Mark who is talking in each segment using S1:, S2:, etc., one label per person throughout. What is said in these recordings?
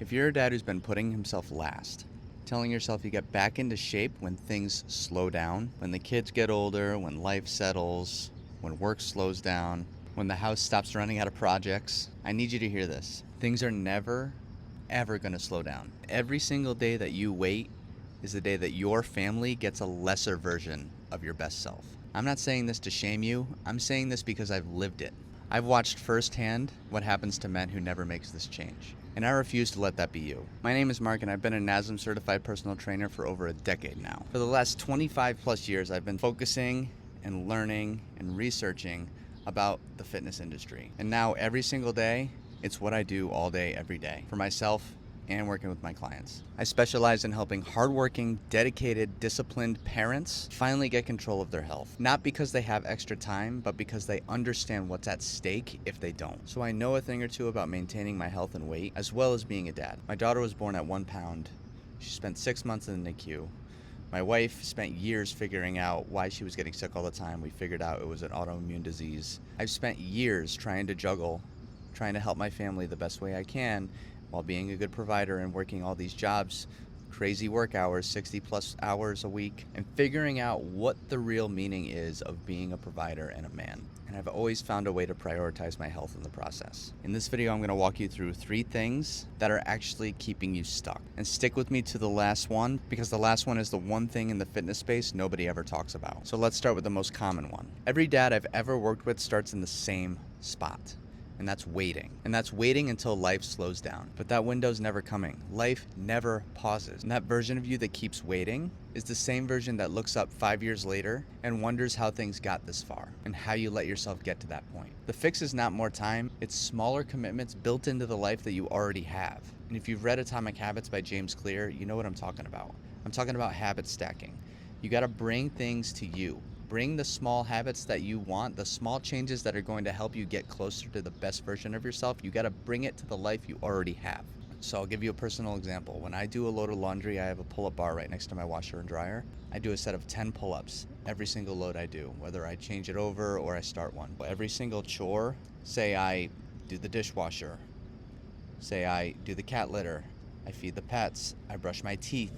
S1: If you're a dad who's been putting himself last, telling yourself you get back into shape when things slow down, when the kids get older, when life settles, when work slows down, when the house stops running out of projects, I need you to hear this. Things are never, ever going to slow down. Every single day that you wait is the day that your family gets a lesser version of your best self. I'm not saying this to shame you. I'm saying this because I've lived it. I've watched firsthand what happens to men who never makes this change. And I refuse to let that be you. My name is Mark and I've been a NASM certified personal trainer for over a decade now. For the last 25 plus years, I've been focusing and learning and researching about the fitness industry. And now every single day, it's what I do all day, every day, for myself and working with my clients. I specialize in helping hardworking, dedicated, disciplined parents finally get control of their health. Not because they have extra time, but because they understand what's at stake if they don't. So I know a thing or two about maintaining my health and weight, as well as being a dad. My daughter was born at 1 pound. She spent 6 months in the NICU. My wife spent years figuring out why she was getting sick all the time. We figured out it was an autoimmune disease. I've spent years trying to juggle, trying to help my family the best way I can, while being a good provider and working all these jobs, crazy work hours, 60 plus hours a week, and figuring out what the real meaning is of being a provider and a man. And I've always found a way to prioritize my health in the process. In this video, I'm gonna walk you through 3 things that are actually keeping you stuck. And stick with me to the last one, because the last one is the one thing in the fitness space nobody ever talks about. So let's start with the most common one. Every dad I've ever worked with starts in the same spot. And that's waiting. And that's waiting until life slows down. But that window's never coming. Life never pauses. And that version of you that keeps waiting is the same version that looks up 5 years later and wonders how things got this far and how you let yourself get to that point. The fix is not more time, it's smaller commitments built into the life that you already have. And if you've read Atomic Habits by James Clear, you know what I'm talking about. I'm talking about habit stacking. You gotta bring things to you. Bring the small habits that you want, the small changes that are going to help you get closer to the best version of yourself. You got to bring it to the life you already have. So I'll give you a personal example. When I do a load of laundry, I have a pull-up bar right next to my washer and dryer. I do a set of 10 pull-ups every single load I do, whether I change it over or I start one. Every single chore, say I do the dishwasher, say I do the cat litter, I feed the pets, I brush my teeth,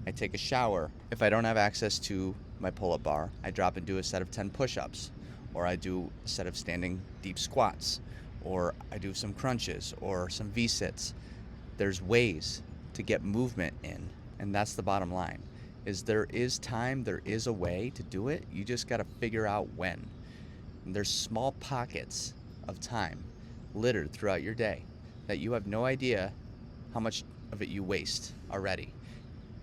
S1: I take a shower. If I don't have access to my pull-up bar, I drop and do a set of 10 push-ups, or I do a set of standing deep squats, or I do some crunches or some V-sits. There's ways to get movement in, and that's the bottom line. Is there is time, there is a way to do it. You just got to figure out when. And there's small pockets of time littered throughout your day that you have no idea how much of it you waste already.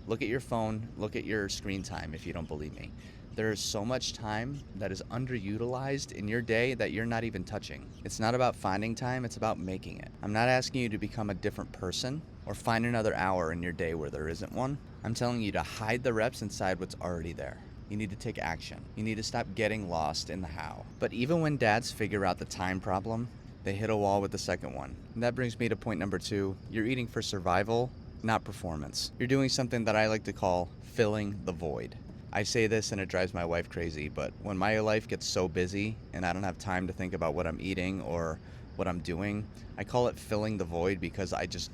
S1: Look at your phone, look at your screen time if you don't believe me. There is so much time that is underutilized in your day that you're not even touching. It's not about finding time, it's about making it. I'm not asking you to become a different person or find another hour in your day where there isn't one. I'm telling you to hide the reps inside what's already there. You need to take action. You need to stop getting lost in the how. But even when dads figure out the time problem, they hit a wall with the second one. And that brings me to point number 2. You're eating for survival, not performance. You're doing something that I like to call filling the void. I say this and it drives my wife crazy, but when my life gets so busy and I don't have time to think about what I'm eating or what I'm doing, I call it filling the void because I just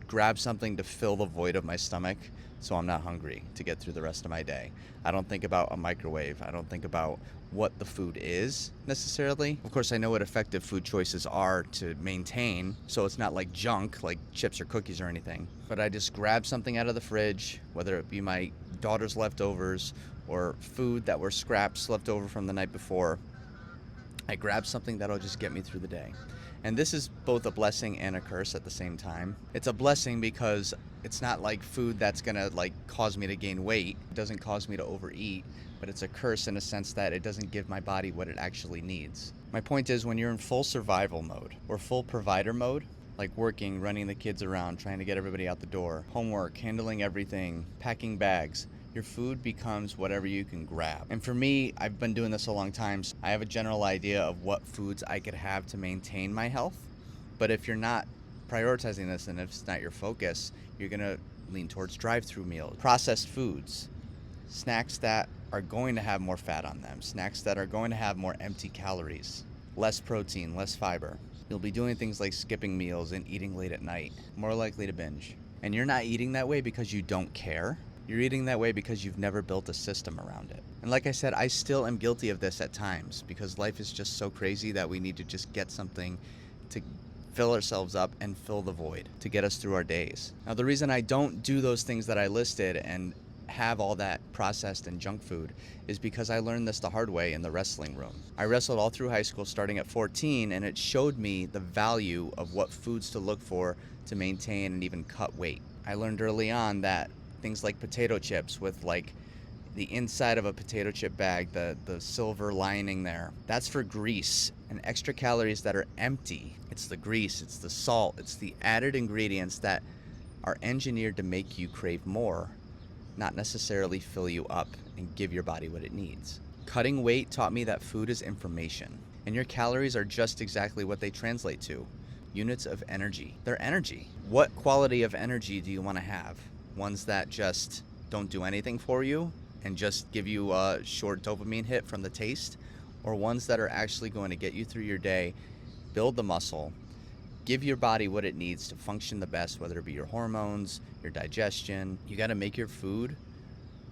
S1: grab something to fill the void of my stomach so I'm not hungry to get through the rest of my day. I don't think about a microwave. I don't think about what the food is necessarily. Of course, I know what effective food choices are to maintain, so it's not like junk, like chips or cookies or anything. But I just grab something out of the fridge, whether it be my daughter's leftovers or food that were scraps left over from the night before. I grab something that'll just get me through the day. And this is both a blessing and a curse at the same time. It's a blessing because it's not like food that's gonna cause me to gain weight. It doesn't cause me to overeat, but it's a curse in a sense that it doesn't give my body what it actually needs. My point is, when you're in full survival mode or full provider mode, like working, running the kids around, trying to get everybody out the door, homework, handling everything, packing bags, your food becomes whatever you can grab. And for me, I've been doing this a long time, so I have a general idea of what foods I could have to maintain my health. But if you're not prioritizing this and if it's not your focus, you're gonna lean towards drive-through meals, processed foods, snacks that are going to have more fat on them, snacks that are going to have more empty calories, less protein, less fiber. You'll be doing things like skipping meals and eating late at night, more likely to binge. And you're not eating that way because you don't care. You're eating that way because you've never built a system around it. And like I said, I still am guilty of this at times because life is just so crazy that we need to just get something to fill ourselves up and fill the void to get us through our days. Now, the reason I don't do those things that I listed and have all that processed and junk food is because I learned this the hard way in the wrestling room. I wrestled all through high school starting at 14, and it showed me the value of what foods to look for to maintain and even cut weight. I learned early on that things like potato chips with like the inside of a potato chip bag, the silver lining there, that's for grease and extra calories that are empty. It's the grease, it's the salt, it's the added ingredients that are engineered to make you crave more, not necessarily fill you up and give your body what it needs. Cutting weight taught me that food is information, and your calories are just exactly what they translate to, units of energy. They're energy. What quality of energy do you want to have? Ones that just don't do anything for you and just give you a short dopamine hit from the taste, or ones that are actually going to get you through your day, build the muscle, give your body what it needs to function the best, whether it be your hormones, your digestion. You got to make your food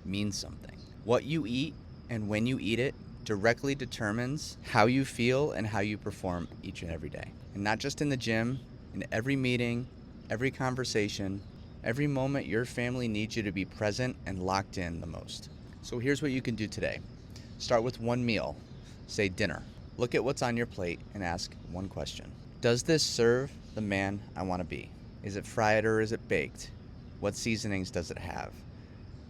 S1: mean something. What you eat and when you eat it directly determines how you feel and how you perform each and every day. And not just in the gym, in every meeting, every conversation, every moment your family needs you to be present and locked in the most. So here's what you can do today. Start with one meal, say dinner. Look at what's on your plate and ask one question. Does this serve the man I want to be? Is it fried or is it baked? What seasonings does it have?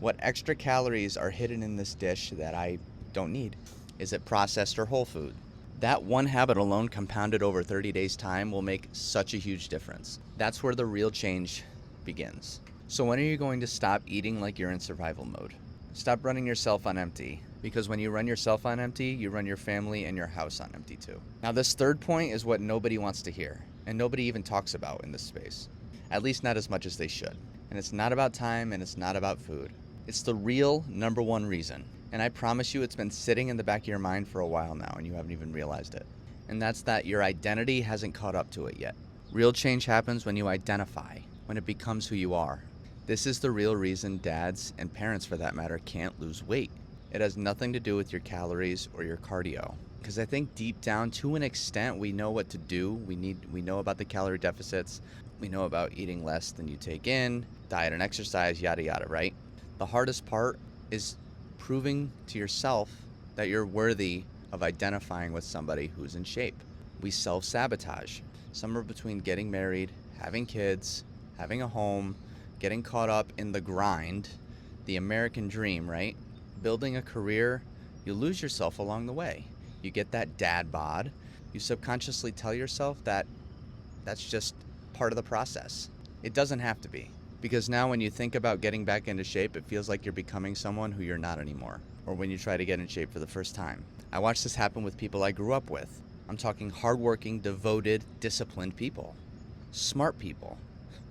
S1: What extra calories are hidden in this dish that I don't need? Is it processed or whole food? That one habit alone, compounded over 30 days' time, will make such a huge difference. That's where the real change begins. So when are you going to stop eating like you're in survival mode? Stop running yourself on empty, because when you run yourself on empty, you run your family and your house on empty too. Now, this third point is what nobody wants to hear, and nobody even talks about in this space, at least not as much as they should. And it's not about time, and it's not about food. It's the real number one reason. And I promise you it's been sitting in the back of your mind for a while now, and you haven't even realized it. And that's that your identity hasn't caught up to it yet. Real change happens when you identify, when it becomes who you are. This is the real reason dads, and parents for that matter, can't lose weight. It has nothing to do with your calories or your cardio. Because I think deep down, to an extent, we know what to do. We know about the calorie deficits. We know about eating less than you take in, diet and exercise, yada yada, right? The hardest part is proving to yourself that you're worthy of identifying with somebody who's in shape. We self-sabotage. Somewhere between getting married, having kids, having a home, getting caught up in the grind, the American dream, right? Building a career, you lose yourself along the way. You get that dad bod. You subconsciously tell yourself that that's just part of the process. It doesn't have to be. Because now when you think about getting back into shape, it feels like you're becoming someone who you're not anymore. Or when you try to get in shape for the first time. I watched this happen with people I grew up with. I'm talking hardworking, devoted, disciplined people. Smart people.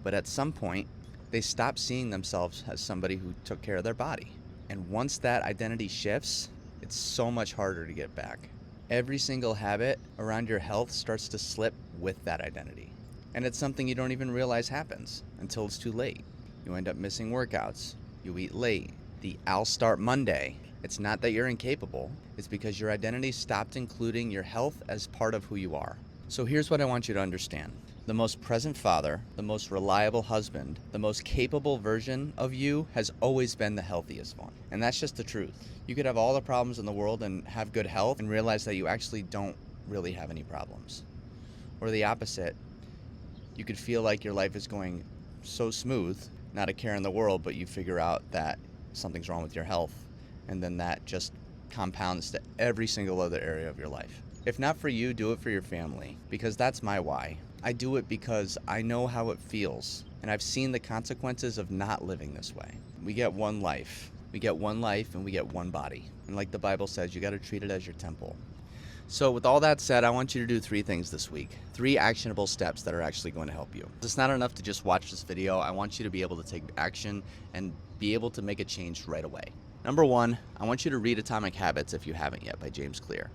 S1: But at some point, they stop seeing themselves as somebody who took care of their body. And once that identity shifts, it's so much harder to get back. Every single habit around your health starts to slip with that identity. And it's something you don't even realize happens until it's too late. You end up missing workouts. You eat late. The I'll start Monday. It's not that you're incapable. It's because your identity stopped including your health as part of who you are. So here's what I want you to understand. The most present father, the most reliable husband, the most capable version of you has always been the healthiest one. And that's just the truth. You could have all the problems in the world and have good health and realize that you actually don't really have any problems. Or the opposite, you could feel like your life is going so smooth, not a care in the world, but you figure out that something's wrong with your health. And then that just compounds to every single other area of your life. If not for you, do it for your family, because that's my why. I do it because I know how it feels, and I've seen the consequences of not living this way. We get one life. We get one life, and we get one body. And like the Bible says, you got to treat it as your temple. So with all that said, I want you to do 3 things this week. 3 actionable steps that are actually going to help you. It's not enough to just watch this video. I want you to be able to take action and be able to make a change right away. Number 1, I want you to read Atomic Habits if you haven't yet by James Clear.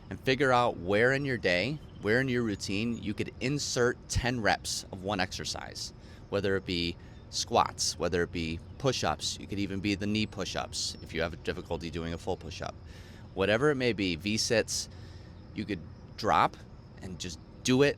S1: And figure out where in your day where in your routine you could insert 10 reps of one exercise, whether it be squats, whether it be push-ups. You could even be the knee push-ups if you have difficulty doing a full push-up. Whatever it may be, V-sits, you could drop and just do it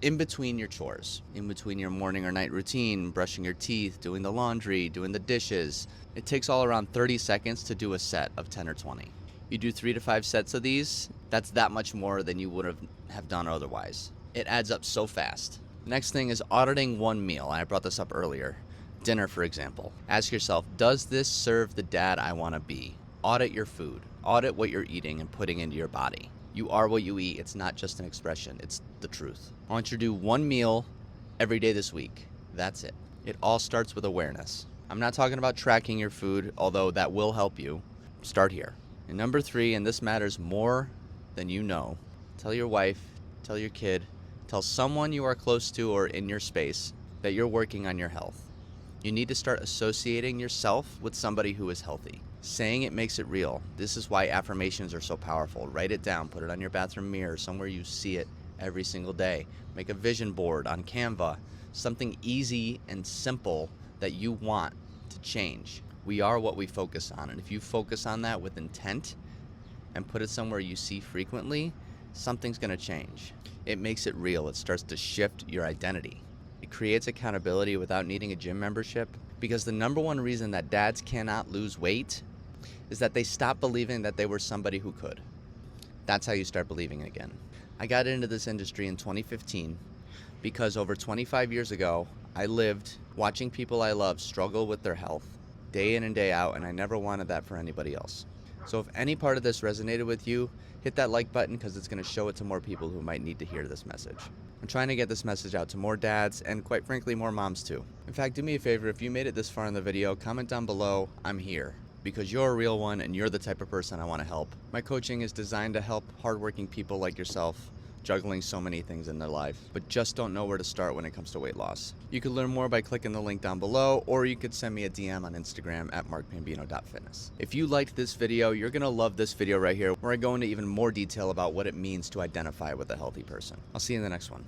S1: in between your chores, in between your morning or night routine, brushing your teeth, doing the laundry, doing the dishes. It takes all around 30 seconds to do a set of 10 or 20. You do 3 to 5 sets of these, that's that much more than you would have done otherwise. It adds up so fast. Next thing is auditing one meal. I brought this up earlier. Dinner, for example. Ask yourself, does this serve the dad I want to be? Audit your food. Audit what you're eating and putting into your body. You are what you eat. It's not just an expression. It's the truth. I want you to do one meal every day this week. That's it. It all starts with awareness. I'm not talking about tracking your food, although that will help you. Start here. And number 3, and this matters more than you know, tell your wife, tell your kid, tell someone you are close to or in your space that you're working on your health. You need to start associating yourself with somebody who is healthy. Saying it makes it real. This is why affirmations are so powerful. Write it down, put it on your bathroom mirror, somewhere you see it every single day. Make a vision board on Canva, something easy and simple that you want to change. We are what we focus on, and if you focus on that with intent and put it somewhere you see frequently, something's going to change. It makes it real. It starts to shift your identity. It creates accountability without needing a gym membership, because the number one reason that dads cannot lose weight is that they stop believing that they were somebody who could. That's how you start believing again. I got into this industry in 2015 because over 25 years ago, I lived watching people I love struggle with their health day in and day out, and I never wanted that for anybody else. So if any part of this resonated with you, hit that like button, because it's going to show it to more people who might need to hear this message. I'm trying to get this message out to more dads and, quite frankly, more moms too. In fact, do me a favor, if you made it this far in the video, comment down below, I'm here, because you're a real one and you're the type of person I want to help. My coaching is designed to help hardworking people like yourself juggling so many things in their life, but just don't know where to start when it comes to weight loss. You can learn more by clicking the link down below, or you could send me a DM on Instagram at markpambino.fitness. If you liked this video, you're gonna love this video right here, where I go into even more detail about what it means to identify with a healthy person. I'll see you in the next one.